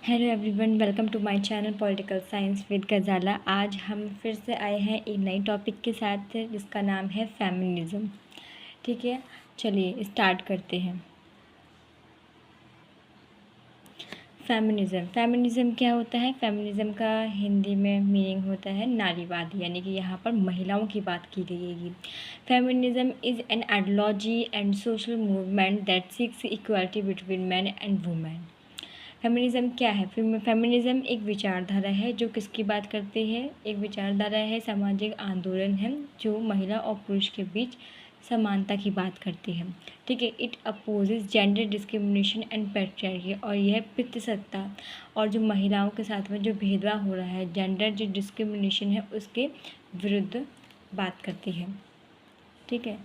Hello everyone, welcome to my channel political science with Ghazala. आज हम फिर से आए हैं एक नई टॉपिक के साथ जिसका नाम है फेमिनिज़्म। ठीक है, चलिए स्टार्ट करते हैं। फेमिनिज़्म क्या होता है? फेमिनिज़्म का हिंदी में मीनिंग होता है नारीवादी, यानी कि यहाँ पर महिलाओं की बात की गई है। Feminism is an ideology and social movement that seeks equality between man and women. Feminism क्या है? फेमिनिज़्म एक विचारधारा है जो किसकी बात करती है? एक विचारधारा है, सामाजिक आंदोलन है जो महिला और पुरुष के बीच समानता की बात करती है। ठीक है, it opposes gender discrimination and patriarchy, और यह पितृसत्ता और जो महिलाओं के साथ में जो भेदभाव हो रहा है, जेंडर जो डिस्क्रिमिनेशन है, उसके विरुद्ध बात करती है। ठीक है,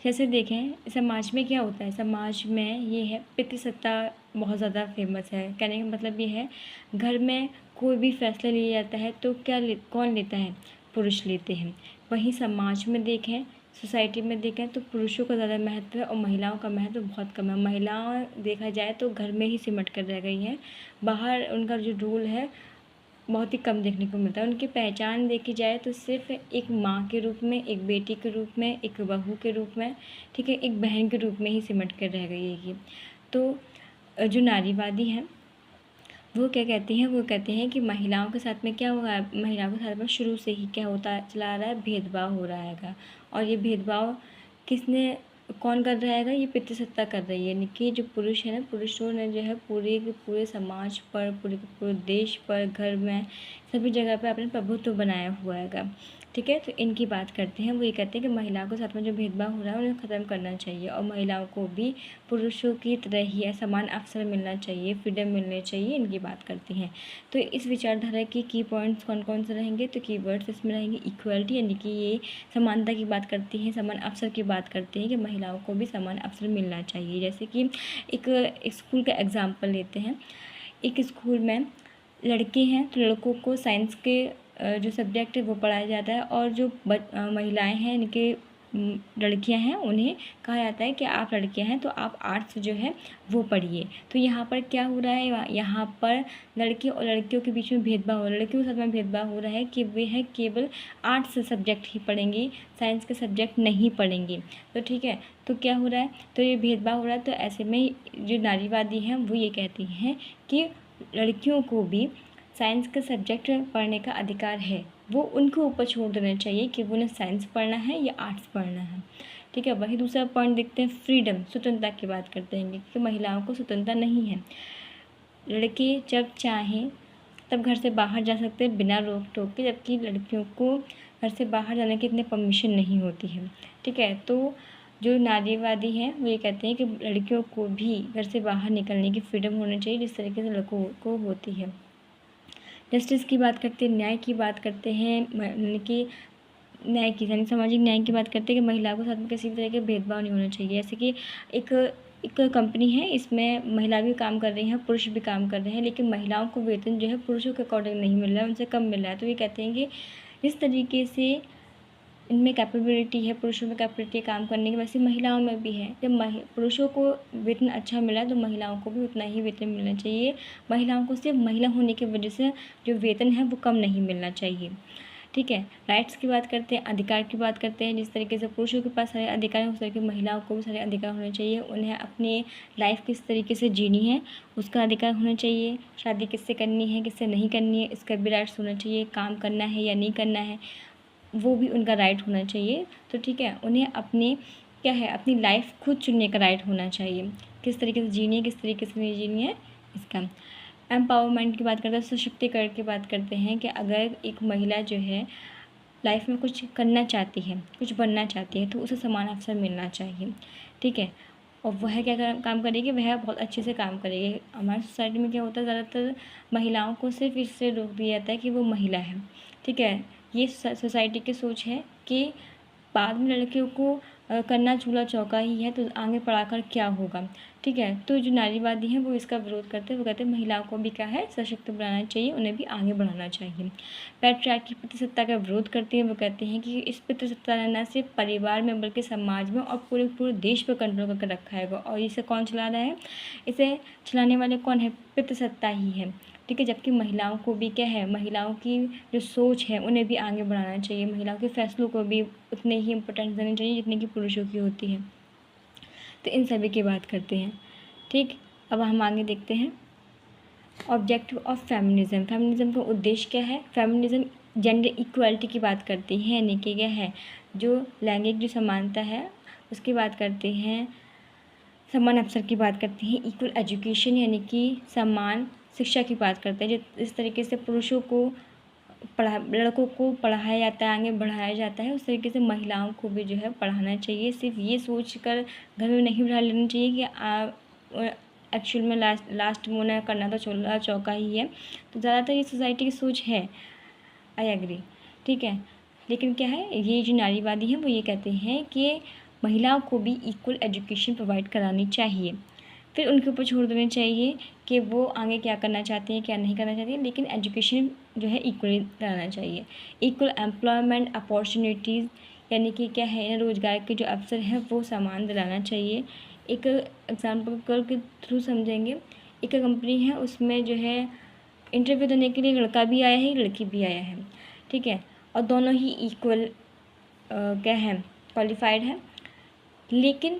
जैसे देखें समाज में क्या होता है। समाज में ये है पितृसत्ता बहुत ज़्यादा फेमस है। कहने का मतलब ये है, घर में कोई भी फैसला लिया जाता है तो कौन लेता है? पुरुष लेते हैं। वहीं समाज में देखें, सोसाइटी में देखें तो पुरुषों का ज़्यादा महत्व है और महिलाओं का महत्व बहुत कम है। महिलाएं देखा जाए तो घर में ही सिमट कर रह गई हैं। बाहर उनका जो रोल है बहुत ही कम देखने को मिलता है। उनकी पहचान देखी जाए तो सिर्फ एक माँ के रूप में, एक बेटी के रूप में, एक बहू के रूप में, ठीक है, एक बहन के रूप में ही सिमट कर रह गई है ये। तो जो नारीवादी हैं वो क्या कहती हैं? वो कहते हैं कि महिलाओं के साथ में क्या हुआ है, महिलाओं के साथ में शुरू से ही क्या होता चला आ रहा है, भेदभाव हो रहा है। और ये भेदभाव कौन कर रहा है? ये पितृसत्ता कर रही है। यानी कि जो पुरुष है ना, पुरुषों ने जो है पूरे के पूरे समाज पर, पूरे के पूरे देश पर, घर में, सभी जगह पर अपने प्रभुत्व बनाया हुआ है। ठीक है, तो इनकी बात करते हैं। वो ये कहते हैं कि महिलाओं के साथ में जो भेदभाव हो रहा है उन्हें ख़त्म करना चाहिए और महिलाओं को भी पुरुषों की तरह ही समान अवसर मिलना चाहिए, फ्रीडम मिलनी चाहिए। इनकी बात करती हैं। तो इस विचारधारा के की पॉइंट्स कौन कौन से रहेंगे? तो कीवर्ड्स इसमें रहेंगे इक्वलिटी, यानी कि ये समानता की बात करती हैं, समान अवसर की बात करती हैं कि महिलाओं को भी समान अवसर मिलना चाहिए। जैसे कि एक स्कूल का एग्जाम्पल लेते हैं। एक स्कूल में लड़के हैं तो लड़कों को साइंस के जो सब्जेक्ट है वो पढ़ाया जाता है, और जो महिलाएं हैं, इनके लड़कियां हैं, उन्हें कहा जाता है कि आप लड़कियां हैं तो आप आर्ट्स जो है वो पढ़िए। तो यहाँ पर क्या हो रहा है? यहाँ पर लड़के और लड़कियों के बीच में भेदभाव हो रहा है। लड़कियों के साथ में भेदभाव हो रहा है कि वे हैं केवल आर्ट्स सब्जेक्ट ही पढ़ेंगी, साइंस के सब्जेक्ट नहीं पढ़ेंगी। तो ठीक है, तो क्या हो रहा है? तो ये भेदभाव हो रहा है। तो ऐसे में जो नारीवादी हैं वो ये कहती हैं कि लड़कियों को भी साइंस का सब्जेक्ट पढ़ने का अधिकार है। वो उनके ऊपर छोड़ देना चाहिए कि उन्हें साइंस पढ़ना है या आर्ट्स पढ़ना है। ठीक है, वही दूसरा पॉइंट देखते हैं, फ्रीडम, स्वतंत्रता की बात करते हैं कि महिलाओं को स्वतंत्रता नहीं है। लड़के जब चाहें तब घर से बाहर जा सकते हैं बिना रोक टोक के, जबकि लड़कियों को घर से बाहर जाने की इतनी परमिशन नहीं होती है। ठीक है, तो जो नारीवादी हैं वो ये कहते हैं कि लड़कियों को भी घर से बाहर निकलने की फ्रीडम होनी चाहिए जिस तरीके से लड़कों को होती है। जस्टिस की बात करते हैं, न्याय की बात करते हैं, यानी कि न्याय की, यानी सामाजिक न्याय की बात करते हैं कि महिलाओं के साथ में किसी भी तरह के भेदभाव नहीं होना चाहिए। जैसे कि एक एक कंपनी है, इसमें महिला भी काम कर रही हैं, पुरुष भी काम कर रहे हैं, लेकिन महिलाओं को वेतन जो है पुरुषों के अकॉर्डिंग नहीं मिल रहा है, उनसे कम मिल रहा है। तो ये कहते हैं कि जिस तरीके से इनमें कैपेबिलिटी है, पुरुषों में कैपेबिलिटी काम करने की, वैसे महिलाओं में भी है। जब पुरुषों को वेतन अच्छा मिला है तो महिलाओं को भी उतना ही वेतन मिलना चाहिए। महिलाओं को सिर्फ महिला होने की वजह से जो वेतन है वो कम नहीं मिलना चाहिए। ठीक है, राइट्स की बात करते हैं, अधिकार की बात करते हैं। जिस तरीके से पुरुषों के पास सारे अधिकार हैं उस तरीके महिलाओं को भी सारे अधिकार होने चाहिए। उन्हें अपनी लाइफ किस तरीके से जीनी है उसका अधिकार होना चाहिए। शादी किससे करनी है, किससे नहीं करनी है, इसका भी राइट्स होना चाहिए। काम करना है या नहीं करना है वो भी उनका राइट होना चाहिए। तो ठीक है, उन्हें अपनी क्या है, अपनी लाइफ खुद चुनने का राइट होना चाहिए, किस तरीके से जीनी है, किस तरीके से नहीं जीनी है इसका। एम्पावरमेंट की बात करते हैं, सशक्तिकरण की बात करते हैं कि अगर एक महिला जो है लाइफ में कुछ करना चाहती है, कुछ बनना चाहती है, तो उसे समान अवसर मिलना चाहिए। ठीक है, और वह क्या काम करेगी? वह बहुत अच्छे से काम करेगी। हमारी सोसाइटी में क्या होता है, ज़्यादातर महिलाओं को सिर्फ इससे रोक दिया जाता है कि वो महिला है। ठीक है, ये सोसाइटी की सोच है कि बाद में लड़कियों को करना चूल्हा चौका ही है, तो आगे पढ़ाकर क्या होगा। ठीक है, तो जो नारीवादी हैं वो इसका विरोध करते हैं। वो कहते हैं महिलाओं को भी क्या है, सशक्त बनाना चाहिए, उन्हें भी आगे बढ़ाना चाहिए। पैट्रियार्की पितृसत्ता का विरोध करते हैं। वो कहते हैं कि इस पितृसत्ता ने न सिर्फ परिवार में बल्कि समाज में और पूरे पूरे देश पर कंट्रोल करके रखा है। और इसे कौन चला रहा है, इसे चलाने वाले कौन है, पितृसत्ता ही है। ठीक है, जबकि महिलाओं को भी क्या है, महिलाओं की जो सोच है उन्हें भी आगे बढ़ाना चाहिए, महिलाओं के फैसलों को भी उतने ही इम्पोर्टेंस देनी चाहिए जितनी कि पुरुषों की होती है। तो इन सभी की बात करते हैं। ठीक, अब हम आगे देखते हैं ऑब्जेक्टिव ऑफ फेमिनिज्म। फेमिनिज्म का उद्देश्य क्या है। फेमिनिज्म जेंडर इक्वालिटी की बात करती है, यानी कि क्या है, जो लैंगिक जो समानता है उसकी बात करते हैं, समान अवसर की बात करती हैं, इक्वल एजुकेशन यानी कि समान शिक्षा की बात करते हैं। जिस तरीके से पुरुषों को लड़कों को पढ़ाया जाता है, आगे बढ़ाया जाता है, उस तरीके से महिलाओं को भी जो है पढ़ाना चाहिए। सिर्फ ये सोच कर घर में नहीं बढ़ा लेना चाहिए कि एक्चुअल में लास्ट में उन्हें करना तो चूल्हा चौका ही है। तो ज़्यादातर ये सोसाइटी की सोच है, आई एग्री। ठीक है, लेकिन क्या है, ये जो नारीवादी हैं वो ये कहते हैं कि महिलाओं को भी इक्वल एजुकेशन प्रोवाइड करानी चाहिए। फिर उनके ऊपर छोड़ देना चाहिए कि वो आगे क्या करना चाहती हैं, क्या नहीं करना चाहती हैं, लेकिन एजुकेशन जो है इक्वली कराना चाहिए। इक्वल एम्प्लॉयमेंट अपॉर्चुनिटीज़ यानी कि क्या है, रोज़गार के जो अवसर हैं वो समान दिलाना चाहिए। एक एग्जाम्पल के थ्रू समझेंगे, एक कंपनी है, उसमें जो है इंटरव्यू देने के लिए लड़का भी आया है, लड़की भी आया है। ठीक है, और दोनों ही इक्वल क्या है, क्वालिफाइड है, लेकिन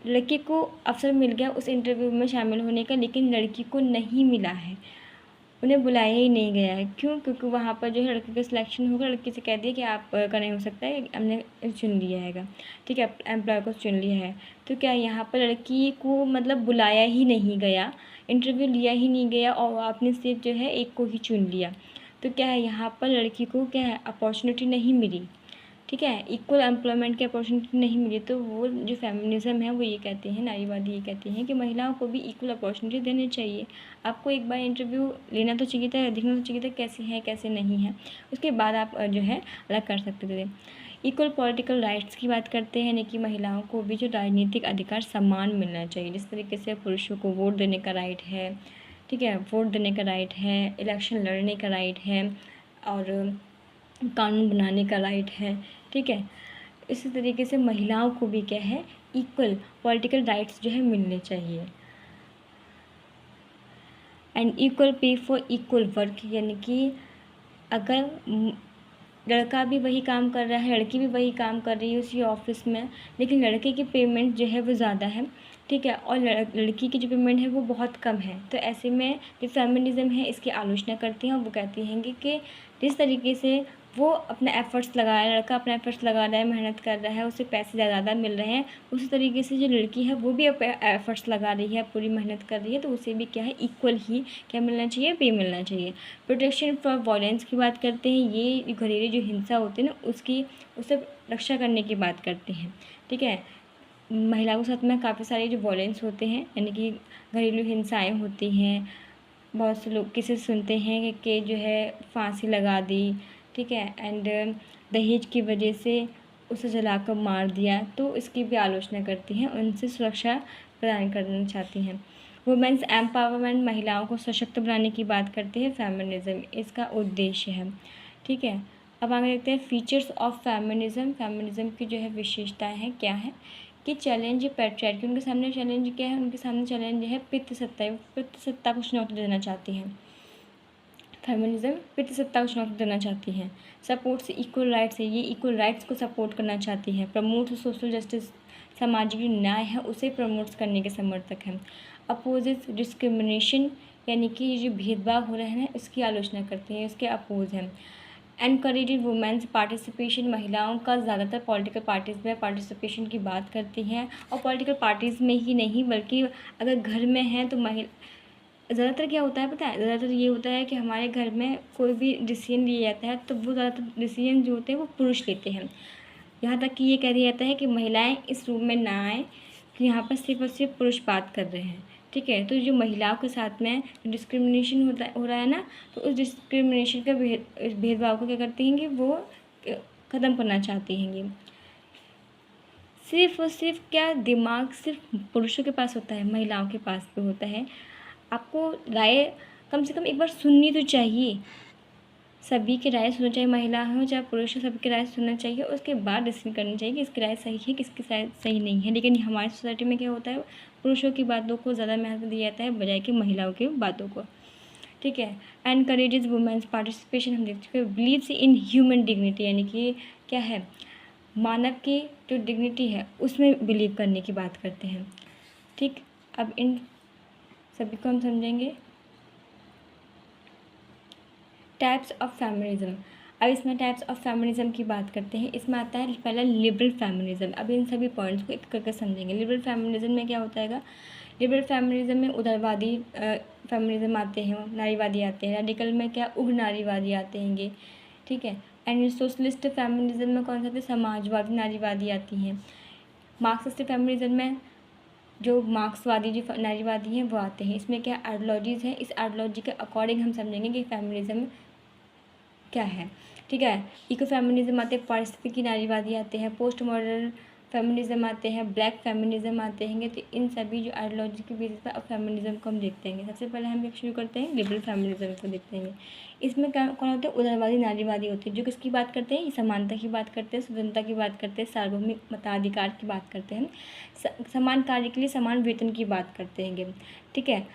लड़के को अवसर मिल गया उस इंटरव्यू में शामिल होने का, लेकिन लड़की को नहीं मिला है, उन्हें बुलाया ही नहीं गया है। क्यों? क्योंकि वहाँ पर जो है लड़के का सिलेक्शन होगा, लड़की से कह दिया कि आप का नहीं हो सकता है, हमने चुन लिया हैगा। ठीक है, एम्प्लॉय को चुन लिया है। तो क्या यहाँ पर लड़की को मतलब बुलाया ही नहीं गया, इंटरव्यू लिया ही नहीं गया, और आपने सिर्फ जो है एक को ही चुन लिया। तो क्या है, यहाँ पर लड़की को क्या है, अपॉर्चुनिटी नहीं मिली। ठीक है, इक्वल एम्प्लॉयमेंट की अपॉर्चुनिटी नहीं मिली। तो वो जो फेमिनिज़म है वो ये कहते हैं, नारीवादी ये कहते हैं कि महिलाओं को भी इक्वल अपॉर्चुनिटी देनी चाहिए। आपको एक बार इंटरव्यू लेना तो चाहिए था, देखना तो चाहिए था कैसे है कैसे नहीं है, उसके बाद आप जो है अलग कर सकते थे। इक्वल पॉलिटिकल राइट्स की बात करते हैं, यानी कि महिलाओं को भी जो राजनीतिक अधिकार समान मिलना चाहिए। जिस तरीके से पुरुषों को वोट देने का राइट है, ठीक है, वोट देने का राइट है, इलेक्शन लड़ने का राइट है, और कानून बनाने का राइट है। ठीक है, इसी तरीके से महिलाओं को भी क्या है, इक्वल पॉलिटिकल राइट्स जो है मिलने चाहिए। And equal pay for equal work, यानी कि अगर लड़का भी वही काम कर रहा है, लड़की भी वही काम कर रही है उसी ऑफिस में, लेकिन लड़के की पेमेंट जो है वो ज़्यादा है, ठीक है, और लड़की की जो पेमेंट है वो बहुत कम है, तो ऐसे में जो फेमिनिज़म है इसकी आलोचना करती हैं। वो कहती हैं कि जिस तरीके से वो अपना एफ़र्ट्स लगा रहा है, लड़का अपना एफ़र्ट्स लगा रहा है, मेहनत कर रहा है, उसे पैसे ज़्यादा मिल रहे हैं, उसी तरीके से जो लड़की है वो भी एफ़र्ट्स लगा रही है, पूरी मेहनत कर रही है, तो उसे भी क्या है, इक्वल ही क्या मिलना चाहिए, पे मिलना चाहिए। प्रोटेक्शन फ्रॉम वायलेंस की बात करते हैं, ये घरेलू जो हिंसा होती है ना उससे रक्षा करने की बात करते हैं। ठीक है, महिलाओं के साथ में काफ़ी सारे जो वायलेंस होते हैं, यानी कि घरेलू हिंसाएँ होती हैं, बहुत से लोग किसे सुनते हैं कि जो है फांसी लगा दी, ठीक है, एंड दहेज की वजह से उसे जलाकर मार दिया, तो इसकी भी आलोचना करती हैं, उनसे सुरक्षा प्रदान करना चाहती हैं। वुमेन्स एम्पावरमेंट, महिलाओं को सशक्त बनाने की बात करती है फेमिनिज़म, इसका उद्देश्य है। ठीक है, अब आगे देखते हैं फीचर्स ऑफ फेमिनिज़म। फेमिनिज़म की जो है विशेषताएँ हैं, क्या है कि चैलेंज पैट्रियार्की, उनके सामने चैलेंज क्या है, उनके सामने चैलेंज है पितृसत्ता, पितृसत्ता को चुनौती देना चाहती हैं। फेमिनिज़म पितृसत्ता को चुनौती देना चाहती हैं। सपोर्ट से इक्वल राइट्स है, ये इक्वल राइट्स को सपोर्ट करना चाहती हैं। प्रमोट सोशल जस्टिस, सामाजिक जो न्याय है उसे प्रमोट करने के समर्थक हैं। अपोजिट डिस्क्रिमिनेशन, यानी कि ये जो भेदभाव हो रहे हैं इसकी आलोचना करती हैं, इसके अपोज हैं। एनकरेज वुमेन्स पार्टिसिपेशन, महिलाओं का ज़्यादातर पॉलिटिकल पार्टीज़ में पार्टिसिपेशन की बात करती हैं, और पॉलिटिकल पार्टीज़ में ही नहीं बल्कि अगर घर में हैं तो ज़्यादातर क्या होता है पता है, ज़्यादातर ये होता है कि हमारे घर में कोई भी डिसीजन लिया जाता है तो वो ज़्यादातर डिसीजन जो होते हैं वो पुरुष लेते हैं। यहाँ तक कि ये कह दिया जाता है कि महिलाएं इस रूम में ना आएँ, कि यहाँ पर सिर्फ और सिर्फ पुरुष बात कर रहे हैं। ठीक है, तो जो महिलाओं के साथ में डिस्क्रिमिनेशन हो रहा है ना, तो उस डिस्क्रिमिनेशन का भेदभाव को क्या करती हैं कि वो ख़त्म करना चाहती हैं। सिर्फ़ और सिर्फ क्या दिमाग सिर्फ पुरुषों के पास होता है, महिलाओं के पास भी होता है। आपको राय कम से कम एक बार सुननी तो चाहिए। सभी की राय सुननी चाहिए, महिला हो चाहे पुरुष हो, सभी की राय सुनना चाहिए। उसके बाद डिसीजन करनी चाहिए कि इसकी राय सही है, किसकी राय सही नहीं है। लेकिन हमारी सोसाइटी में क्या होता है, पुरुषों की बातों को ज़्यादा महत्व दिया जाता है बजाय कि महिलाओं की बातों को। ठीक है। एनकरेजेस वुमेन्स पार्टिसिपेशन, हम देख चुके हैं। बिलीव्स इन ह्यूमन डिग्निटी, यानी कि क्या है, मानव की जो डिग्निटी है उसमें बिलीव करने की बात करते हैं। ठीक, अब इन सभी को हम समझेंगे। टाइप्स ऑफ फेमिनिज्म, अब इसमें टाइप्स ऑफ फेमिनिज्म की बात करते हैं। इसमें आता है पहला लिबरल फेमिनिज्म। अब इन सभी पॉइंट्स को एक करके समझेंगे। लिबरल फेमिनिज्म में क्या होता है, लिबरल फेमिनिज्म में उदारवादी फेमिनिज्म आते हैं, नारीवादी आते हैं। रेडिकल में क्या, उग्र नारीवादी आते हैंगे। ठीक है। एंड सोशलिस्ट फेमिनिज्म में कौन सा आते हैं, समाजवादी नारीवादी आती हैं। मार्क्सिस्ट फेमिनिज्म में जो मार्क्सवादी जो नारीवादी हैं वो आते हैं। इसमें क्या आइडियोलॉजीज़ हैं, इस आइडियोलॉजी के अकॉर्डिंग हम समझेंगे कि फेमिनिज्म क्या है। ठीक है। इको फेमिनिज्म आते हैं, पारिस्थितिकी नारीवादी आते हैं, पोस्ट मॉडर्न फेमिनिज्म आते हैं, ब्लैक फेमिनिज्म आते हैं। तो इन सभी जो आइडियोलॉजी के बेसिस पर अब फेमिनिज्म को हम देखते हैं। सबसे पहले हम एक शुरू करते हैं लिबरल फेमिनिज्म को देखते हैं। इसमें क्या कौन होते हैं, उदारवादी नारीवादी होते हैं, जो किसकी बात करते हैं, समानता की बात करते हैं, स्वतंत्रता की बात करते हैं, सार्वभौमिक मताधिकार की बात करते हैं, समान कार्य के लिए समान वेतन की बात करते हैं। ठीक है।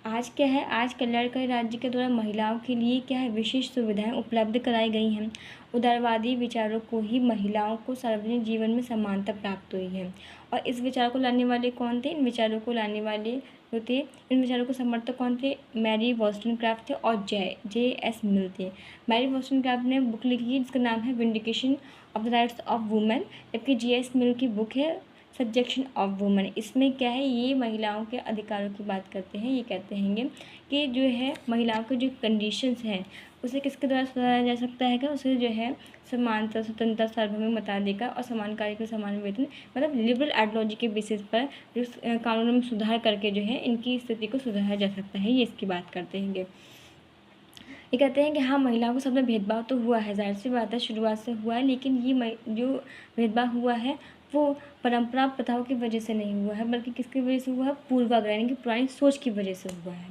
आज क्या है, आज कल्याणकारी राज्य के द्वारा महिलाओं के लिए क्या है, विशेष सुविधाएं उपलब्ध कराई गई हैं। उदारवादी विचारों को ही महिलाओं को सार्वजनिक जीवन में समानता प्राप्त हुई है। और इस विचार को लाने वाले कौन थे, इन विचारों को लाने वाले होते, इन विचारों को समर्थक कौन थे, मैरी वॉल्सटोनक्राफ्ट थे और J.S. मिल थे। मैरी वॉल्सटोनक्राफ्ट ने बुक लिखी है जिसका नाम है vindication of the rights of women, जबकि J.S. मिल की बुक है सब्जेक्शन ऑफ वुमेन। इसमें क्या है, ये महिलाओं के अधिकारों की बात करते हैं। ये कहते हैं कि जो है महिलाओं के जो कंडीशंस हैं उसे किसके द्वारा सुधारा जा सकता है, उसे जो है समानता, स्वतंत्रता, सार्वभौमिक मताधिकार और समान कार्य के समान वेतन, मतलब लिबरल आइडियोलॉजी के बेसिस पर जो कानूनों में सुधार करके जो है इनकी स्थिति को सुधारा जा सकता है। ये इसकी बात करते हैं। ये कहते हैं कि हाँ, महिलाओं के साथ में भेदभाव तो हुआ है, जाहिर सी बात है, शुरुआत से हुआ है। लेकिन ये जो भेदभाव हुआ है वो परंपरा प्रथाओं की वजह से नहीं हुआ है, बल्कि किसकी वजह से हुआ है, पूर्वाग्रह यानी कि पुरानी सोच की वजह से हुआ है।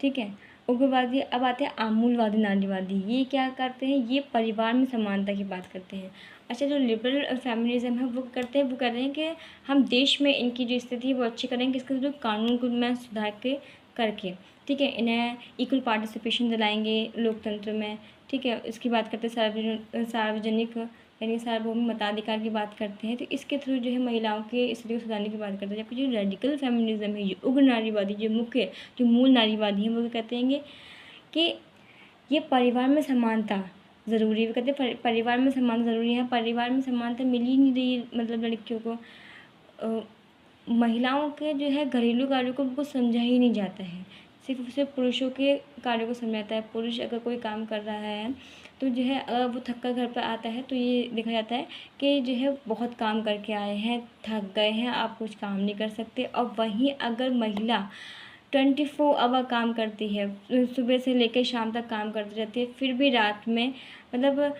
ठीक है। उग्रवादी, अब आते हैं आमूलवादी नारीवादी। ये क्या करते हैं, ये परिवार में समानता की बात करते हैं। अच्छा, जो लिबरल फेमिनिज्म है वो करते हैं, वो कह रहे हैं कि हम देश में इनकी जो स्थिति है वो अच्छी करेंगे, इसके जो कानून को में सुधार के करके। ठीक है। इन्हें इक्वल पार्टिसिपेशन दिलाएंगे लोकतंत्र में। ठीक है। इसकी बात करते हैं सार्वजनिक यानी सार्वभौमिक मताधिकार की बात करते हैं। तो इसके थ्रू जो है महिलाओं के स्थिति को सुधारने की बात करते हैं। जबकि जो रेडिकल फेमिनिज्म है, ये उग्र नारीवादी, जो मुख्य जो मूल नारीवादी हैं, वो कहते हैं कि ये परिवार में समानता ज़रूरी है। वो कहते हैं परिवार में समानता ज़रूरी है। परिवार में समानता मिल ही नहीं रही, मतलब लड़कियों को महिलाओं के जो है घरेलू कार्यों को उनको समझा ही नहीं जाता है, सिर्फ पुरुषों के कार्यों को समझाता है। पुरुष अगर कोई काम कर रहा है तो जो है अगर वो थक कर घर पर आता है तो ये देखा जाता है कि जो है बहुत काम करके आए हैं, थक गए हैं, आप कुछ काम नहीं कर सकते। और वहीं अगर महिला 24 आवर काम करती है, सुबह से लेकर शाम तक काम करती रहती है, फिर भी रात में मतलब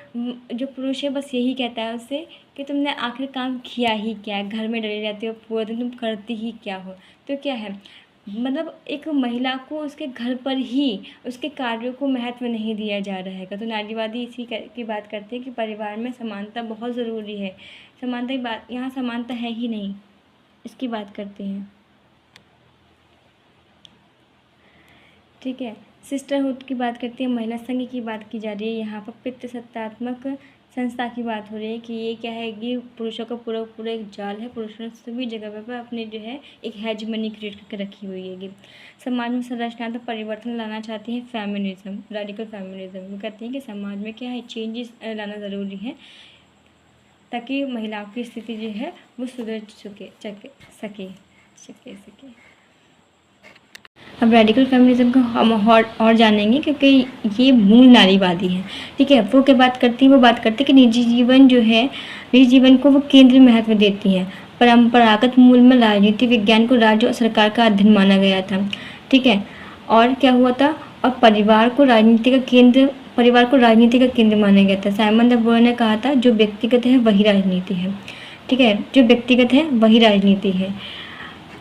जो पुरुष है बस यही कहता है उससे कि तुमने आखिर काम किया ही क्या है, घर में डरी रहती हो पूरा दिन, तुम करती ही क्या हो। तो क्या है, मतलब एक महिला को उसके घर पर ही उसके कार्यों को महत्व नहीं दिया जा रहा है। तो नारीवादी इसी की बात करते हैं कि परिवार में समानता बहुत ज़रूरी है। समानता की बात, यहाँ समानता है ही नहीं, इसकी बात करते हैं। ठीक है। सिस्टरहुड की बात करते हैं, महिला संघ की बात की जा रही है। यहाँ पर पितृसत्तात्मक संस्था की बात हो रही है कि ये क्या है कि पुरुषों का पूरा एक जाल है। पुरुषों ने सभी जगह पर अपने जो है एक हेजमनी क्रिएट करके रखी हुई है। समाज में संरचनात्मक परिवर्तन लाना चाहती है फेमिनिज्म, रेडिकल फेमिनिज्म। वो कहते हैं कि समाज में क्या है, चेंजेस लाना ज़रूरी है ताकि महिलाओं की स्थिति जो है वो सुधर सके। अब रेडिकल फेमिनिज्म को हम और जानेंगे क्योंकि ये मूल नारीवादी है। ठीक है। वो क्या बात करती है, वो बात करती है कि निजी जीवन को वो केंद्रीय महत्व देती हैं। परंपरागत मूल में राजनीति विज्ञान को राज्य और सरकार का अध्ययन माना गया था। ठीक है। और क्या हुआ था, और परिवार को राजनीति का केंद्र माना गया था। साइमन द बोयर ने कहा था जो व्यक्तिगत है वही राजनीति है। ठीक ठीक है। जो व्यक्तिगत है वही राजनीति है।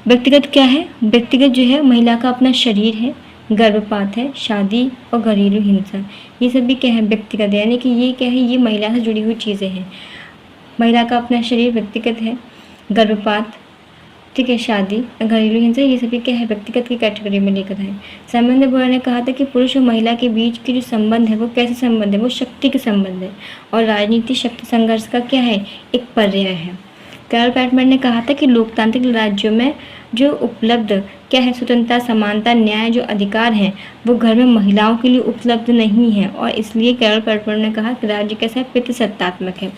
व्यक्तिगत क्या है? व्यक्तिगत जो है महिला का अपना शरीर है, गर्भपात है, शादी और घरेलू हिंसा, ये सब भी क्या है? व्यक्तिगत है। यानी कि ये क्या है? ये महिला से जुड़ी हुई चीज़ें हैं। महिला का अपना शरीर व्यक्तिगत है, गर्भपात, ठीक है, शादी, घरेलू हिंसा, ये सभी क्या है? व्यक्तिगत की कैटेगरी में लेकर आए। सामान्य बोरा ने कहा था कि पुरुष और महिला के बीच के जो संबंध है वो कैसे संबंध है? वो शक्ति के संबंध है और राजनीति शक्ति संघर्ष का क्या है? एक पर्याय है। कैरल बैटमैन ने कहा था कि लोकतांत्रिक राज्यों में जो उपलब्ध क्या है? स्वतंत्रता, समानता, न्याय, जो अधिकार हैं वो घर में महिलाओं के लिए उपलब्ध नहीं है और इसलिए कैरल बैटमैन ने कहा कि राज्य कैसा है? पितृसत्तात्मक है।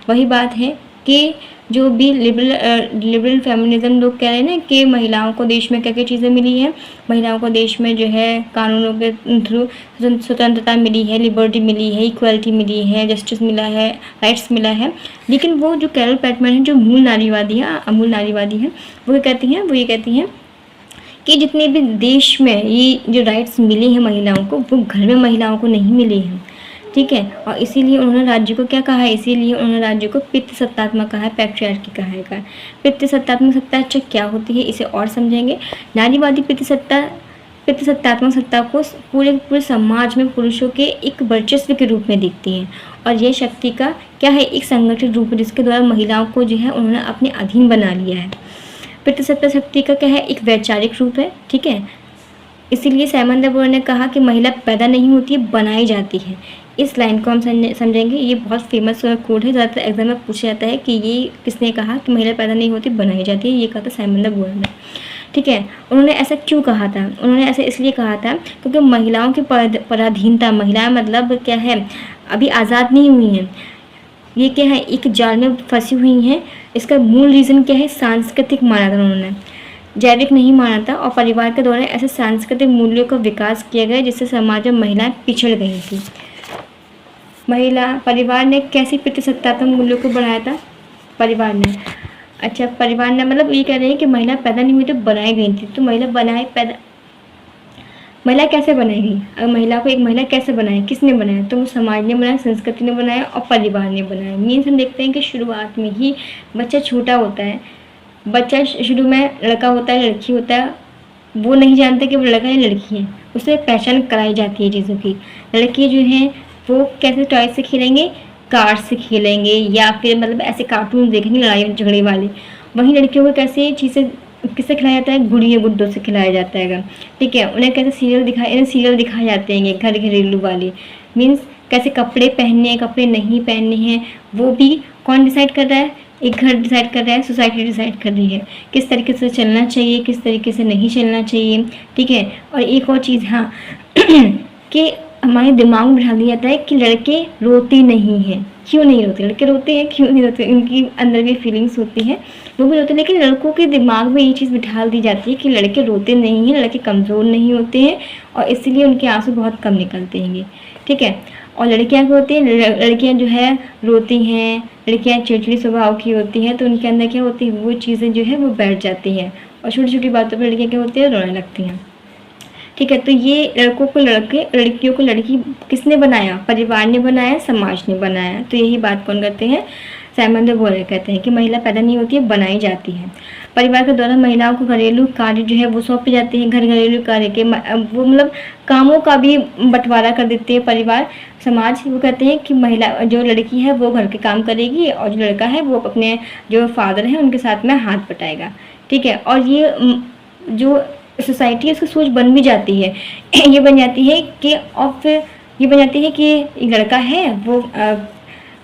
वही बात है कि जो भी लिबरल फेमिनिज्म लोग कह रहे हैं ना कि महिलाओं को देश में क्या क्या चीज़ें मिली हैं, महिलाओं को देश में जो है कानूनों के थ्रू स्वतंत्रता मिली है, लिबर्टी मिली है, इक्वलिटी मिली है, जस्टिस मिला है, राइट्स मिला है। लेकिन वो जो कैरल बैटमैन है, जो मूल नारीवादी है, अमूल नारीवादी है, वो ये कहती हैं कि जितने भी देश में ये जो राइट्स मिले हैं महिलाओं को, वो घर में महिलाओं को नहीं मिले हैं, ठीक है। और इसीलिए उन्होंने राज्य को क्या कहा है? इसीलिए उन्होंने राज्य को पितृसत्तात्मक कहा है, पैट्रियार्की कहा है। पितृसत्तात्मक सत्ता अच्छा क्या होती है, इसे और समझेंगे। नारीवादी पितृसत्तात्मक सत्ता को पूरे समाज में पुरुषों के एक वर्चस्व के रूप में देखती हैं और यह शक्ति का क्या है? एक संगठित रूप है जिसके द्वारा महिलाओं को जो है उन्होंने अपने अधीन बना लिया है। पितृसत्ता शक्ति का क्या है? एक वैचारिक रूप है, ठीक है। इसीलिए साइमन द बोयर ने कहा कि महिला पैदा नहीं होती है, बनाई जाती है। इस लाइन को हम समझेंगे। ये बहुत फेमस कोड है, ज़्यादातर एग्जाम में पूछा जाता है कि ये किसने कहा कि महिला पैदा नहीं होती, बनाई जाती है। ये कहा था साइमन द बोयर ने, ठीक है। उन्होंने ऐसा क्यों कहा था? उन्होंने ऐसा इसलिए कहा था क्योंकि महिलाओं की पराधीनता, महिलाएं मतलब क्या है? अभी आज़ाद नहीं हुई हैं, ये क्या है? एक जाल में फंसी हुई हैं। इसका मूल रीज़न क्या है? सांस्कृतिक माना था उन्होंने, जैविक नहीं माना था। और परिवार के द्वारा ऐसे सांस्कृतिक मूल्यों का विकास किया गया जिससे समाज में महिलाएं पिछड़ गई थी। परिवार ने कैसे पितृसत्तात्मक मूल्यों को बढ़ाया था? परिवार ने मतलब ये कह रहे हैं कि महिला पैदा नहीं हुई तो बनाई गई थी। तो महिला कैसे बनाई गई? अगर महिला को एक महिला कैसे बनाया? किसने बनाया? तो वो समाज ने बनाया, संस्कृति ने बनाया और परिवार ने बनाया। मीन्स हम देखते हैं कि शुरुआत में ही बच्चा छोटा होता है, बच्चा शुरू में लड़का होता है, लड़की होता है, वो नहीं जानते कि वो लड़का है लड़की है, उसे पहचान कराई जाती है चीज़ों की। लड़की जो है वो कैसे टॉय से खेलेंगे? कार से खेलेंगे या फिर मतलब ऐसे कार्टून देखेंगे लड़ाई झगड़े वाले। वहीं लड़कियों को कैसे चीज़ें किससे खिलाया जाता है? गुड़िया गुड्डों से खिलाया जाता है, ठीक है। उन्हें कैसे सीरियल दिखाए जाते हैं घरेलू वाले। मीन्स कैसे कपड़े पहनने हैं, कपड़े नहीं पहनने हैं, वो भी कौन डिसाइड कर रहा है? एक घर डिसाइड कर रहा है, सोसाइटी डिसाइड कर रही है किस तरीके से चलना चाहिए, किस तरीके से नहीं चलना चाहिए, ठीक है। और एक और चीज़, हाँ कि हमारे दिमाग में बिठा दिया जाता है कि लड़के रोते नहीं हैं। क्यों नहीं रोते? लड़के रोते हैं, क्यों नहीं रोते? उनकी अंदर भी फीलिंग्स होती हैं, वो भी रोते हैं। लेकिन लड़कों के दिमाग में ये चीज़ बिठा दी जाती है कि लड़के रोते नहीं हैं, लड़के कमज़ोर नहीं होते हैं और इसलिए उनके आंसू बहुत कम निकलते हैं, ठीक है। और लड़कियां क्या होती हैं? लड़कियां जो है रोती हैं, लड़कियां चिड़चिड़ी स्वभाव की होती हैं, तो उनके अंदर क्या होती है? वो चीज़ें जो है वो बैठ जाती हैं और छोटी छोटी बातों पर लड़कियां क्या होती है? रोने लगती हैं, ठीक है। तो ये लड़कों को लड़के, लड़कियों को लड़की किसने बनाया? परिवार ने बनाया, समाज ने बनाया। तो यही बात कौन करते हैं? साइमन द बोयर कहते हैं कि महिला पैदा नहीं होती है, बनाई जाती है। परिवार के दौरान महिलाओं को घरेलू कार्य जो है वो सौंपे जाते हैं। घरेलू कार्य के वो मतलब कामों का भी बंटवारा कर देते हैं परिवार, समाज। वो कहते हैं कि महिला जो लड़की है वो घर के काम करेगी और जो लड़का है वो अपने जो फादर हैं उनके साथ में हाथ बटाएगा, ठीक है। और ये जो सोसाइटी है उसकी सोच बन भी जाती है ये बन जाती है कि और फिर ये बन जाती है कि लड़का है वो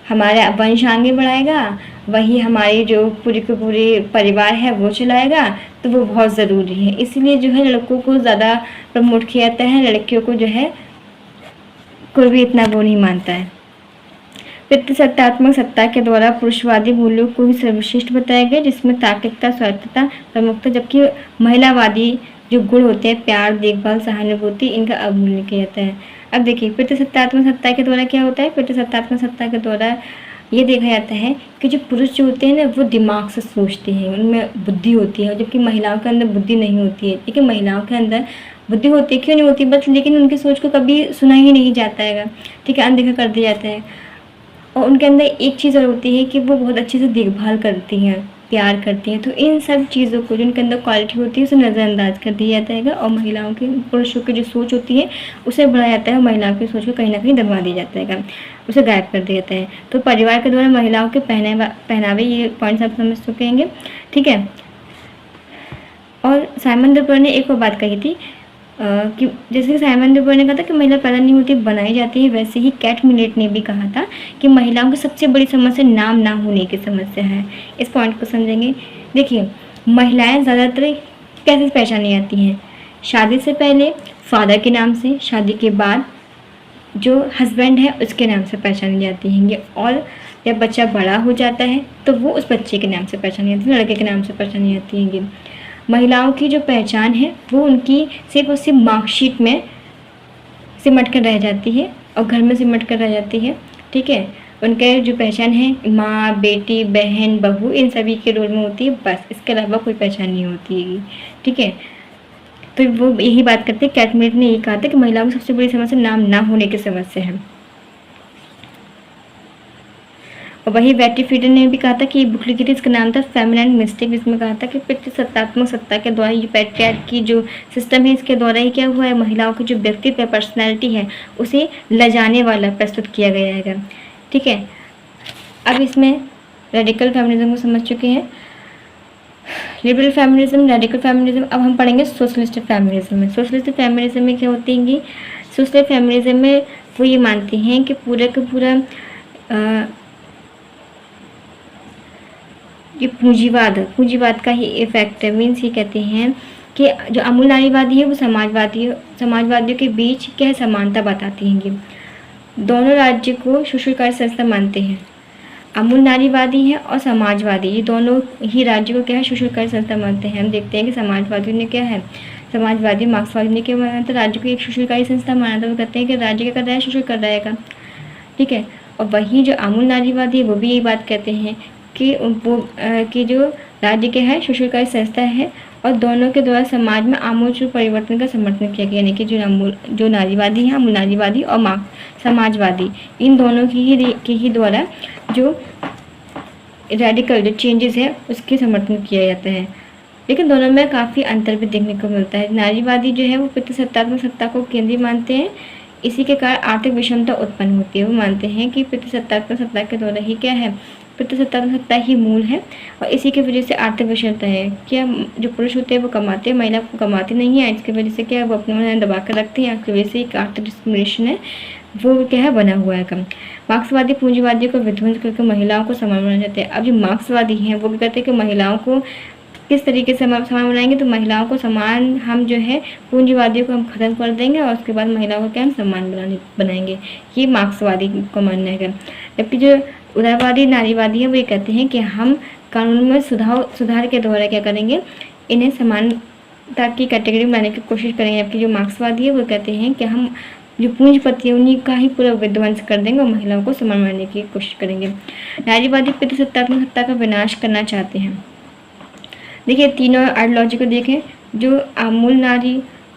हमारा वंश आगे बढ़ाएगा, वही हमारे जो पूरे के पूरे परिवार है वो चलाएगा, तो वो बहुत ज़रूरी है। इसलिए जो है लड़कों को ज़्यादा प्रमोट किया जाता है, लड़कियों को जो है कोई भी इतना वो नहीं मानता है। पितृसत्तात्मक सत्ता के द्वारा पुरुषवादी मूल्यों को ही सर्वश्रेष्ठ बताया गया, जिसमें तार्किकता, स्वायत्तता, प्रमुखता, जबकि महिलावादी जो गुण होते हैं प्यार, देखभाल, सहानुभूति, इनका अवमूल्यन किया जाता है। अब देखिए पितृसत्तात्मक सत्ता के द्वारा क्या होता है? पितृसत्तात्मक सत्ता के द्वारा ये देखा जाता है कि जो पुरुष जो होते हैं ना वो दिमाग से सोचते हैं, उनमें बुद्धि होती है, जबकि महिलाओं के अंदर बुद्धि नहीं होती है। लेकिन महिलाओं के अंदर बुद्धि होती है, क्यों नहीं होती? बस लेकिन उनकी सोच को कभी सुना ही नहीं जाता है, ठीक है, अनदेखा कर दिया जाता है। और उनके अंदर एक चीज़ और होती है कि वो बहुत अच्छे से देखभाल करती हैं, प्यार करती हैं। तो इन सब चीज़ों को जो उनके अंदर क्वालिटी होती है उसे नज़रअंदाज कर दिया जाता है और महिलाओं की, पुरुषों की जो सोच होती है उसे बढ़ाया जाता है और महिलाओं की सोच को कहीं ना कहीं दबा दिया जाता है, उसे गायब कर दिया जाता है। तो परिवार के द्वारा महिलाओं के पहनावे ये पॉइंट्स आप समझ चुके होंगे, ठीक है। और साइमन दे ने एक और बात कही थी कि जैसे कि साइमन दे ने कहा था कि महिला पैदा नहीं होती बनाई जाती है, वैसे ही कैट मिलेट ने भी कहा था कि महिलाओं की सबसे बड़ी समस्या नाम ना होने की समस्या है। इस पॉइंट को समझेंगे। देखिए, महिलाएं ज़्यादातर कैसे पहचानी जाती हैं? शादी से पहले फादर के नाम से, शादी के बाद जो हस्बैंड है उसके नाम से पहचानी जाती हैं, और जब बच्चा बड़ा हो जाता है तो वो उस बच्चे के नाम से पहचानी जाती है, लड़के के नाम से पहचानी जाती हैं। महिलाओं की जो पहचान है वो उनकी सिर्फ और सिर्फ मार्कशीट में सिमट कर रह जाती है और घर में सिमट कर रह जाती है, ठीक है। उनके जो पहचान है माँ, बेटी, बहन, बहू, इन सभी के रोल में होती है, बस इसके अलावा कोई पहचान नहीं होती है, ठीक है। तो वो यही बात करते हैं, कैट मिलेट ने यही कहा था कि महिलाओं की सबसे बड़ी समस्या नाम ना होने की समस्या है। और वही बेटी फीडर ने भी कहा था कि बुक लिखी थी, इसका नाम था फेमिनाइन मिस्टेक, जिसमें कहा था कि पितृसत्तात्मक सत्ता के द्वारा ये पैट्रियार्की की जो सिस्टम है इसके द्वारा ही क्या हुआ है, महिलाओं की जो व्यक्तित्व पर्सनैलिटी है उसे लजाने वाला प्रस्तुत किया गया है, ठीक है। अब इसमें रेडिकल फेमिनिज्म को समझ चुके हैं, लिबरल फेमिनिज्म, रेडिकल फेमिनिज्म। अब हम पढ़ेंगे सोशलिस्ट फेमिनिज्म में। सोशलिस्ट फेमिनिज्म में क्या होती है? सोशलिस्ट फेमिनिज्म में वो ये मानती हैं कि पूरा का पूरा ये पूंजीवाद का ही इफेक्ट है। मीन्स ये कहते हैं कि जो अमूल नारीवादी है वो समाजवादियों के बीच क्या समानता बताती हैं। दोनों राज्य को सुशूलकारी संस्था मानते हैं। अमूल नारीवादी है और समाजवादी, ये दोनों ही राज्य को क्या है, सुशूलकारी संस्था मानते हैं। हम देखते हैं कि समाजवादियों ने क्या है, समाजवादी मार्क्सवादी ने क्या माना था, राज्य को एक सुशूलकारी संस्था माना था। वो कहते हैं कि राज्य क्या कर रहा है, सुशूल कर रहेगा, ठीक है। और वहीं जो अमूल नारीवादी है वो भी यही बात कहते हैं कि वो कि जो राज्य के है सुशूलकारी संस्था है और दोनों के द्वारा समाज में आमूल परिवर्तन का समर्थन किया गया। यानी कि जो नारीवादी है, अमूल नारीवादी और समाजवादी, इन दोनों के ही द्वारा जो रेडिकल जो चेंजेस है उसके समर्थन किया जाता है। लेकिन दोनों में काफ़ी अंतर भी देखने को मिलता है। नारीवादी जो है वो पितृसत्तात्मक सत्ता को केंद्रीय मानते हैं, इसी के कारण आर्थिक विषमता उत्पन्न होती है। वो मानते हैं कि पितृसत्तात्मक सत्ता के द्वारा ही क्या है, पितृसत्तात्मक सत्ता ही मूल है और इसी की वजह से आर्थिक विषमता है। क्या जो पुरुष होते हैं वो कमाते हैं, महिला को कमाती नहीं है, इसकी वजह से क्या वो अपने दबा कर रखते हैं, इसकी वजह से एक आर्थिक डिस्क्रिमिनेशन है वो क्या है बना हुआ है कम। मार्क्सवादी पूंजीवादियों को विध्वंस करके महिलाओं को समान बनाना चाहते हैं। अब जो मार्क्सवादी हैं वो भी कहते हैं कि महिलाओं को किस तरीके से हम समान बनाएंगे, तो महिलाओं को समान हम जो है पूंजीवादियों को हम खत्म कर देंगे और उसके बाद महिलाओं को क्या हम समान बनाएंगे, ये मार्क्सवादी को मानना है। जबकि जो उदारवादी नारीवादी है वो ये कहते हैं कि हम कानून में सुधार के द्वारा क्या करेंगे, इन्हें समानता की कैटेगरी में लाने की कोशिश करेंगे। जबकि जो मार्क्सवादी है वो कहते हैं कि हम जो पूंजीपति है उन्हीं का ही पूरा विध्वंस कर देंगे और महिलाओं को समान बनाने की कोशिश करेंगे। नारीवादी पितृसत्तात्मक सत्ता का विनाश करना चाहते हैं। देखिए तीनों आइडियोलॉजी को देखें, जो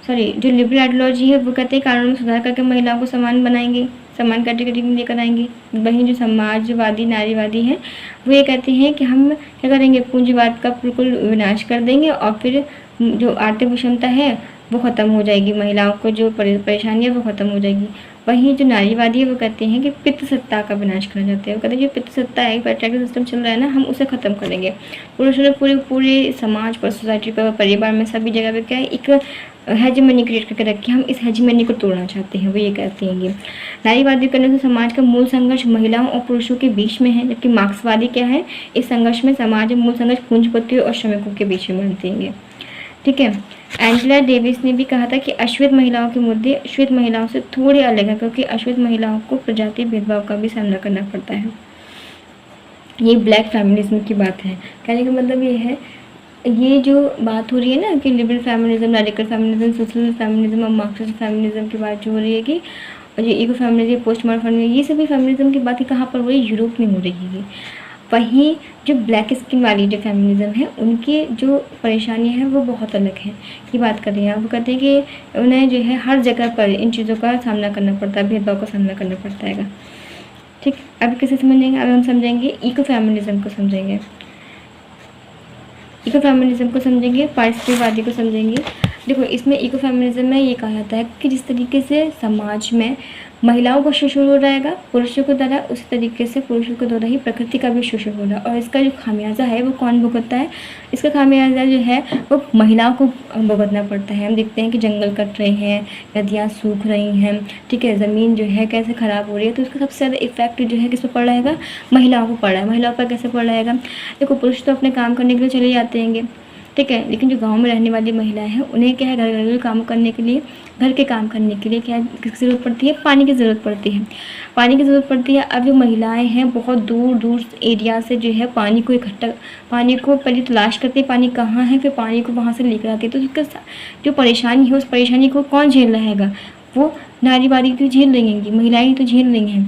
जो लिबरल आइडियोलॉजी है वो कहते हैं कानून में सुधार करके महिलाओं को समान बनाएंगे, समान कैटेगरी में लेकर आएंगे। वहीं जो समाजवादी नारीवादी हैं वो ये कहते हैं कि हम क्या करेंगे, पूंजीवाद का बिल्कुल विनाश कर देंगे और फिर जो आर्थिक विषमता है वो ख़त्म हो जाएगी, महिलाओं को जो परेशानी है वो ख़त्म हो जाएगी। वहीं जो नारीवादी है वो कहते हैं कि पितृसत्ता का विनाश करना चाहते हैं। वो कहते हैं जो पितृसत्ता है, पैट्रियार्कल सिस्टम चल रहा है ना, हम उसे ख़त्म करेंगे। पुरुषों ने पूरे समाज पर, सोसाइटी पर, परिवार में, सभी जगह पे क्या है एक हेजिमनी क्रिएट करके रखी है, हम इस हेजिमनी को तोड़ना चाहते हैं, वो ये कहते हैं। नारीवादी करने से समाज का मूल संघर्ष महिलाओं और पुरुषों के बीच में है, जबकि मार्क्सवादी क्या है, इस संघर्ष में समाज में मूल संघर्ष पूंजीपतियों और श्रमिकों के बीच में मानते हैं, ठीक है। एंजेला डेविस ने भी कहा था कि अश्वेत महिलाओं के मुद्दे श्वेत महिलाओं से थोड़े अलग है, क्योंकि अश्वेत महिलाओं को प्रजाति भेदभाव का भी सामना करना पड़ता है। ये ब्लैक फेमिनिज्म की बात है। कहने का मतलब ये है, ये जो बात हो रही है ना कि liberal feminism, radical feminism, social feminism और मार्क्सिस्ट फेमिनिज्म की बात जो हो रही है कि और ये eco feminism, post modern feminism, ये सभी फेमिनिज्म की बात कहाँ पर हो रही है, यूरोप में हो रही है। वहीं जो ब्लैक स्किन वाली जो फेमिनिज्म है उनकी जो परेशानियां हैं वो बहुत अलग है, की बात कर रही हैं। वो कहते हैं कि उन्हें जो है हर जगह पर इन चीज़ों का सामना करना पड़ता है, भेदभाव का सामना करना पड़ता है। ठीक, अब किसे समझेंगे, अब हम समझेंगे इको फेमिनिज्म को समझेंगे। इको फेमिनिज्म को समझेंगे, पारिस्थितिकवादी को समझेंगे। देखो, इसमें इको फेमिनिज्म में ये कहा जाता है कि जिस तरीके से समाज में महिलाओं का शोषण हो रहेगा पुरुषों के द्वारा, उसी तरीके से पुरुषों के द्वारा ही प्रकृति का भी शोषण हो रहा है। और इसका जो खामियाजा है वो कौन भुगतता है? इसका खामियाजा जो है वो महिलाओं को भुगतना पड़ता है। हम देखते हैं कि जंगल कट रहे हैं, नदियाँ सूख रही हैं, ठीक है, ज़मीन जो है कैसे ख़राब हो रही है, तो इसका सबसे ज़्यादा इफेक्ट जो है किस पर पड़ रहेगा? महिलाओं को पड़ रहा है। महिलाओं पर कैसे पड़ रहेगा? देखो, पुरुष तो अपने काम करने के लिए चले जाते हैं, ठीक है, लेकिन जो गांव में रहने वाली महिलाएं हैं उन्हें क्या है, घरेलू काम करने के लिए, घर के काम करने के लिए क्या किसकी ज़रूरत पड़ती है? पानी की ज़रूरत पड़ती है। पानी की ज़रूरत पड़ती है। अब जो महिलाएं हैं बहुत दूर दूर एरिया से जो है पानी को इकट्ठा, पानी को पहले तलाश करती है, पानी कहाँ है, फिर पानी को वहाँ से लेकर आती है। तो उसका जो परेशानी है उस परेशानी को कौन झेल रहेगा? वो नारीवादी तो झेल लेंगी, महिलाएं तो झेल लेंगी।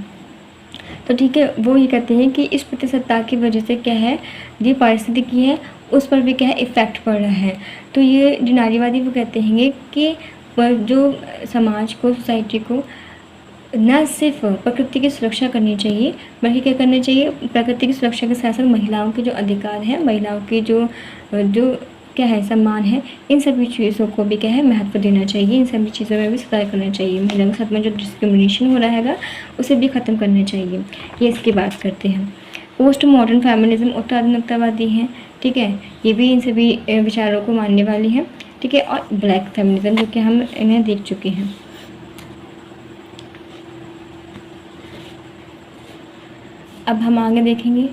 तो ठीक है, वो ये कहते हैं कि इस प्रतिशतता की वजह से क्या है, जो पारिस्थितिकी है उस पर भी क्या है इफ़ेक्ट पड़ रहा है। तो ये जो नारीवादी वो कहते हैं कि जो समाज को, सोसाइटी को न सिर्फ प्रकृति की सुरक्षा करनी चाहिए बल्कि क्या करना चाहिए, प्रकृति की सुरक्षा के साथ साथ महिलाओं के जो अधिकार हैं, महिलाओं के जो क्या है सम्मान है, इन सभी चीज़ों को भी क्या है महत्व देना चाहिए। इन सभी चीज़ों में भी सुधार करना चाहिए। महिलाओं के साथ में जो डिस्क्रिमिनेशन हो रहा है उसे भी ख़त्म करना चाहिए। ये इसकी बात करते हैं। पोस्ट मॉडर्न फेमिनिज्म उत्तर आधुनिकतावादी हैं, ठीक है, ये भी इन सभी विचारों को मानने वाली हैं, ठीक है। और ब्लैक फेमिनिज्म जो कि हम इन्हें देख चुके हैं। अब हम आगे देखेंगे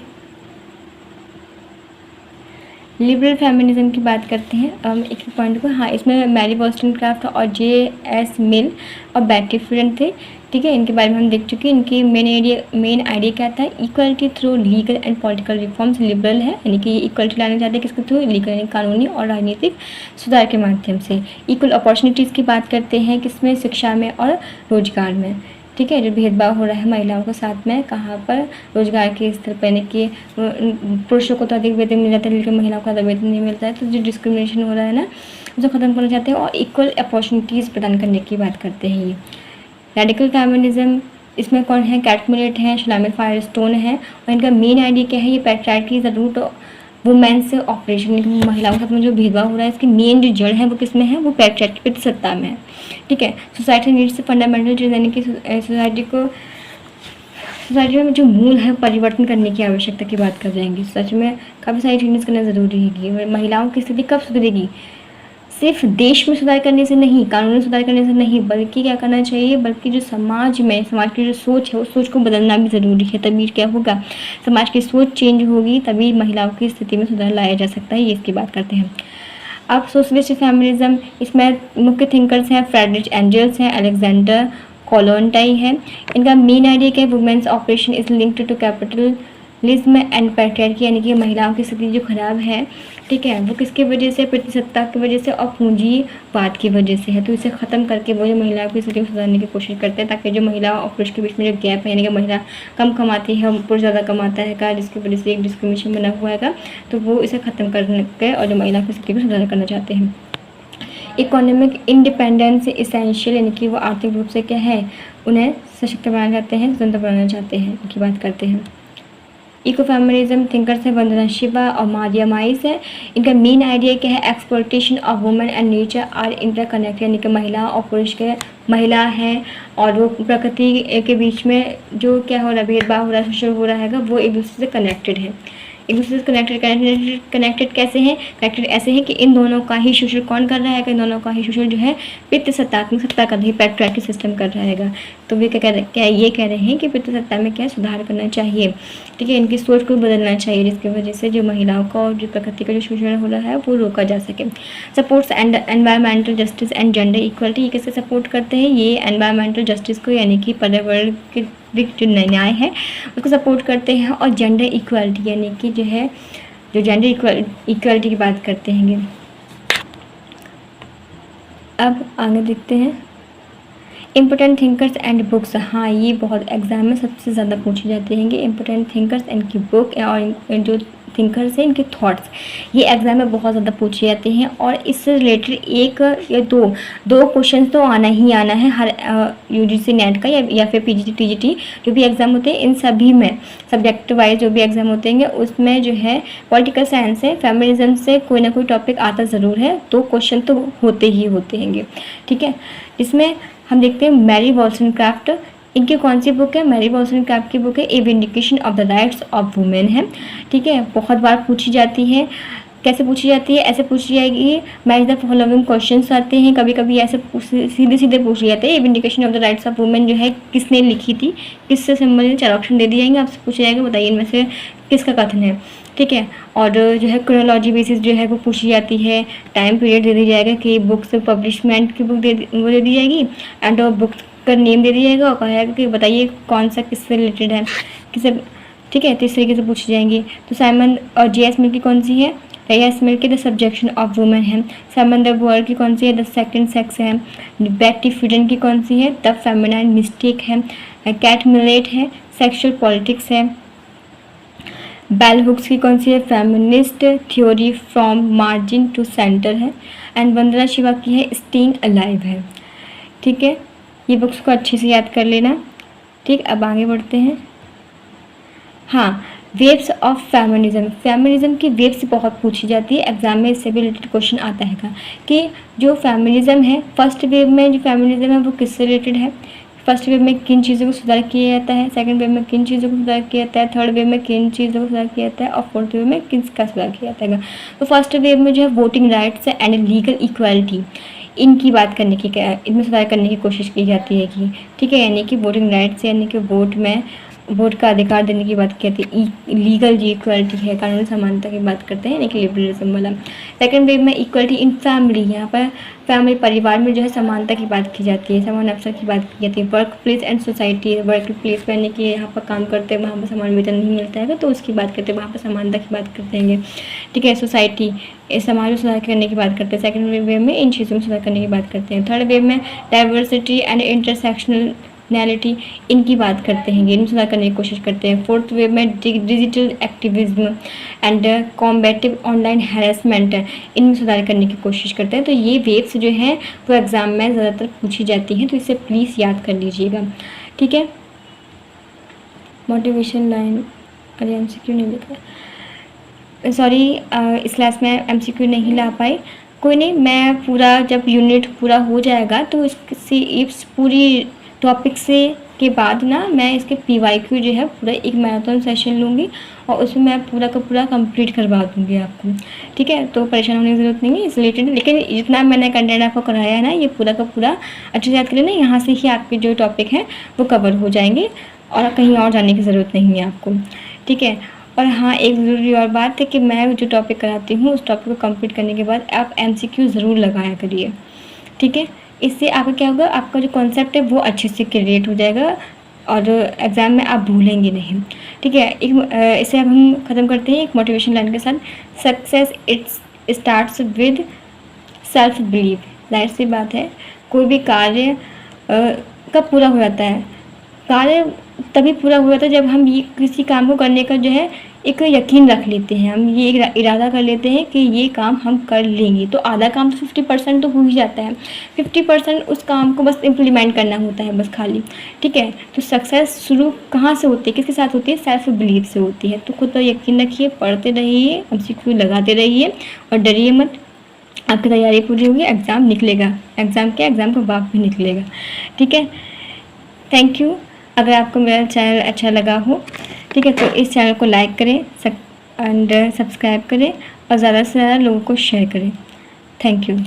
लिबरल फेमिनिज्म की बात करते हैं। एक पॉइंट को, हाँ, इसमें मैरी वॉल्सटोनक्राफ्ट और J.S. मिल और बैटी फ्रेंड थे, ठीक है, इनके बारे में हम देख चुके हैं। इनकी मेन आइडिया क्या था? Equality through legal and political reforms. Liberal है यानी कि इक्वलिटी लाना चाहते हैं किसके थ्रू? लीगल यानी कानूनी और राजनीतिक सुधार के माध्यम से। इक्वल अपॉर्चुनिटीज़ की बात करते हैं किसमें? शिक्षा में और रोजगार में, ठीक है। जो भेदभाव हो रहा है महिलाओं के साथ में, कहाँ पर? रोजगार के स्तर पर, यानी कि पुरुषों को तो अधिक वेतन मिल जाता है लेकिन महिलाओं को ज़्यादा वेतन नहीं मिलता है। तो जो डिस्क्रिमिनेशन हो रहा है ना, उसे ख़त्म करना चाहते हैं और इक्वल अपॉर्चुनिटीज़ प्रदान करने की बात करते हैं ये। रेडिकल फेमिनिज्म, इसमें कौन है? कैट मिलेट हैं, शलामित फायरस्टोन है। और इनका मेन आइडिया क्या है? ये patriarchy is the root women's oppression. महिलाओं के साथ में जो भेदभाव हो रहा है इसकी मेन जो जड़ है वो किसमें है? वो पैट्रियार्की, प्रतिसत्ता में है, ठीक है। सोसाइटी नीड्स फंडामेंटल चीज़, यानी कि सोसाइटी में जो मूल है परिवर्तन करने की आवश्यकता की बात कर जाएंगे। सच में काफ़ी सारी चेंजेस करना ज़रूरी है। महिलाओं की स्थिति कब सुधरेगी? सिर्फ देश में सुधार करने से नहीं, कानूनी सुधार करने से नहीं, बल्कि क्या करना चाहिए, बल्कि जो समाज में, समाज की जो सोच है उस सोच को बदलना भी ज़रूरी है। तभी क्या होगा? समाज की सोच चेंज होगी, तभी महिलाओं की स्थिति में सुधार लाया जा सकता है। ये इसकी बात करते हैं। अब सोशलिस्ट फेमिनिज्म, इसमें मुख्य थिंकर्स हैं फ्रेडरिक एंजल्स हैं, अलेक्जेंडर कोलोनटाई है। इनका मेन आइडिया क्या है? Women's oppression is linked to capitalism and patriarchy, यानी कि महिलाओं की स्थिति जो खराब है, ठीक है, वो किसकी वजह से? प्रतिसत्ता की वजह से और पूंजीवाद की वजह से है। तो इसे ख़त्म करके वो जो महिलाओं की स्थिति को सुधारने की कोशिश करते हैं, ताकि जो महिला और पुरुष के बीच में जो गैप है, यानी कि महिला कम कमाती है पुरुष ज़्यादा कमाता है, जिसकी वजह से एक डिस्क्रिमिनेशन बना हुआ है, तो वो इसे ख़त्म करने के और जो महिला की स्थिति को सुधार करना चाहते हैं। इकोनॉमिक इंडिपेंडेंस इसेंशियल, यानी कि वो आर्थिक रूप से क्या है, उन्हें सशक्त बनाना चाहते हैं, स्वतंत्र बनाना चाहते हैं, इनकी बात करते हैं। इको फेमिनिज्म थिंकर्स है वंदना शिवा और मारिया माइस है। इनका मेन आइडिया क्या है? Exploitation of women and nature are interconnected, यानी कि महिला और पुरुष के, महिला है और वो प्रकृति के बीच में जो क्या हो रहा है, भेदभाव हो रहा है, शोषण हो रहा है, वो एक दूसरे से कनेक्टेड है। एक दूसरे से कनेक्टेड कैसे हैं? कनेक्टेड ऐसे हैं कि इन दोनों का ही शोषण कौन कर रहा है? इन दोनों का ही शोषण जो है पितृसत्तात्मक सत्ता का ही पैट्रियार्की सिस्टम कर रहा है। तो वे ये कह रहे हैं कि पितृसत्ता में क्या सुधार करना चाहिए, ठीक है, इनकी सोच को बदलना चाहिए, जिसकी वजह से जो महिलाओं का और जो प्रकृति का जो शोषण हो रहा है वो रोका जा सके। Supports and environmental justice and gender equality, ये कैसे सपोर्ट करते हैं? ये एनवायरमेंटल जस्टिस को, यानी कि पर्यावरण के जो न्याय है उसको सपोर्ट करते हैं, और जेंडर इक्वलिटी, यानी कि जो है जो जेंडर इक्वलिटी की बात करते हैं। अब आगे देखते हैं इम्पोर्टेंट थिंकर्स एंड बुक्स। हाँ, ये बहुत एग्जाम में सबसे ज़्यादा पूछे जाते हैं इम्पोर्टेंट थिंकर्स, इनकी बुक और जो थिंकर्स हैं, इनके थॉट्स, ये एग्ज़ाम में बहुत ज़्यादा पूछे जाते हैं। और इससे रिलेटेड एक या दो क्वेश्चन तो आना ही आना है हर यूजीसी नेट का या फिर पीजीटी टीजीटी जो भी एग्ज़ाम होते हैं, इन सभी में सब्जेक्ट वाइज जो भी एग्ज़ाम होते हैं उसमें जो है पॉलिटिकल साइंस से, फेमिनिज्म से कोई ना कोई टॉपिक आता ज़रूर है, 2 क्वेश्चन तो होते ही होते हैं। ठीक है, इसमें हम देखते हैं मैरी वॉल्सनक्राफ्ट, इनकी कौन सी बुक है? मैरी वॉल्सनक्राफ्ट की बुक है a vindication of the rights of women है। ठीक है, बहुत बार पूछी जाती है। कैसे पूछी जाती है? ऐसे पूछी जाएगी, मैच द फॉलोइंग क्वेश्चंस आते हैं, कभी कभी ऐसे सीधे सीधे पूछ जाते हैं। A vindication of the rights of women जो है किसने लिखी थी, किससे संबंधित, 4 ऑप्शन दे दिए जाएंगे, आपसे पूछा जाएगा बताइए इनमें से किसका कथन है। ठीक है, और जो है क्रोनोलॉजी बेसिस जो है वो पूछी जाती है, टाइम पीरियड दे दी जाएगा कि बुक्स पब्लिशमेंट की बुक वो दे दी जाएगी, एंड बुक्स का नेम दे दिया जाएगा और कहा जाएगा कि बताइए कौन सा किससे रिलेटेड है, किसे। ठीक है, तो इस तरीके से पूछी जाएंगी। तो साइमन और जे.एस. मिल की कौन सी है? जे.एस. मिल की द सब्जेक्शन ऑफ वुमेन है। साइमन द बुअर की कौन सी है? द सेकंड सेक्स है। बेट्टी फ्रीडन की कौन सी है? द फेमिनाइन मिस्टेक है। कैट मिलेट है, सेक्सुअल पॉलिटिक्स है। बेल हुक्स की कौन सी है? Feminist theory from margin to centre है। एंड वंदना शिवा की है स्टेइंग अलाइव है। ठीक है, ये बुक्स को अच्छे से याद कर लेना। ठीक, अब आगे बढ़ते हैं। हाँ, वेव्स ऑफ फेमिनिज्म, फेमिनिज्म की वेव्स बहुत पूछी जाती है एग्जाम में, इससे भी रिलेटेड क्वेश्चन आता है कि जो फेमिनिज्म है, फर्स्ट वेव में जो फेमिनिज्म है वो किससे रिलेटेड है, फर्स्ट वेव में किन चीज़ों को सुधार किया जाता है, सेकंड वेव में किन चीज़ों को सुधार किया जाता है, थर्ड वेव में किन चीज़ों को सुधार किया जाता है, और फोर्थ वेव में किसका सुधार किया जाता है। तो फर्स्ट वेव में जो है voting rights and legal equality, इनकी बात करने की, इनमें सुधार करने की कोशिश की जाती है कि ठीक है, यानी कि वोटिंग राइट्स यानी कि वोट का अधिकार देने की बात की जाती है। लीगल जो इक्वालिटी है, कानूनी समानता की बात करते हैं, यानी कि लिबरलिज्म वाला। सेकंड वेव में इक्वालिटी इन फैमिली, यहाँ पर फैमिली परिवार में जो है समानता की बात की जाती है, समान अवसर की बात की जाती है। Work place and society, work place यानी कि यहाँ पर काम करते हैं वहाँ पर समान वेतन नहीं मिलता है तो उसकी बात करते हैं, वहाँ पर समानता की बात करते हैं। ठीक है, सोसाइटी, समाज में सुधार करने की बात करते हैं। सेकंड वेव में इन चीज़ों में सुधार करने की बात करते हैं। थर्ड वेव में डाइवर्सिटी एंड इंटरसेक्शनलिटी, इनकी बात करते हैं, इनमें सुधार करने की कोशिश करते हैं। फोर्थ वेव में digital activism and combative online harassment, इनमें सुधार करने की कोशिश करते हैं। तो ये वेव्स जो हैं वो एग्ज़ाम में ज़्यादातर पूछी जाती हैं, तो इसे प्लीज़ याद कर लीजिएगा। ठीक है, मोटिवेशन लाइन, अरे MCQ नहीं लिखा, सॉरी, इस क्लास में MCQ नहीं ला पाई, कोई नहीं, मैं पूरा जब यूनिट पूरा हो जाएगा तो इस पूरी टॉपिक से के बाद ना मैं इसके PYQ जो है पूरा एक मैराथन सेशन लूँगी और उसमें मैं पूरा का पूरा कंप्लीट करवा दूँगी आपको। ठीक है, तो परेशान होने की ज़रूरत नहीं है इस रिलेटेड, लेकिन जितना मैंने कंटेंट आपको कराया है ना, ये पूरा का पूरा अच्छे से याद करें ना, यहाँ से ही आपके जो टॉपिक हैं वो कवर हो जाएंगे और कहीं और जाने की ज़रूरत नहीं है आपको। ठीक है, और हाँ, एक ज़रूरी और बात है कि मैं जो टॉपिक कराती हूँ उस टॉपिक को कंप्लीट करने के बाद आप MCQ ज़रूर लगाया करिए। ठीक है, इससे आपका क्या होगा, आपका जो कॉन्सेप्ट है वो अच्छे से क्लियर हो जाएगा और एग्ज़ाम में आप भूलेंगे नहीं। ठीक है, इसे अब हम ख़त्म करते हैं एक मोटिवेशन लाइन के साथ। Success it's starts with self believe. जाहिर सी बात है, कोई भी कार्य कब पूरा हो जाता है, कार्य तभी पूरा हो जाता है जब हम ये किसी काम को करने का जो है एक यकीन रख लेते हैं, हम ये इरादा कर लेते हैं कि ये काम हम कर लेंगे। तो आधा काम तो 50% तो हो ही जाता है, 50% उस काम को बस इम्प्लीमेंट करना होता है, बस खाली। ठीक है, तो सक्सेस शुरू कहाँ से होती है, किसके साथ होती है? सेल्फ बिलीव से होती है। तो खुद पर यकीन रखिए, पढ़ते रहिए, MCQ लगाते रहिए और डरिए मत, आपकी तैयारी पूरी होगी, एग्ज़ाम निकलेगा, एग्ज़ाम का बाप भी निकलेगा। ठीक है, थैंक यू। अगर आपको मेरा चैनल अच्छा लगा हो, ठीक है, तो इस चैनल को लाइक करें एंड सब्सक्राइब करें और ज़्यादा से ज़्यादा लोगों को शेयर करें। Thank you.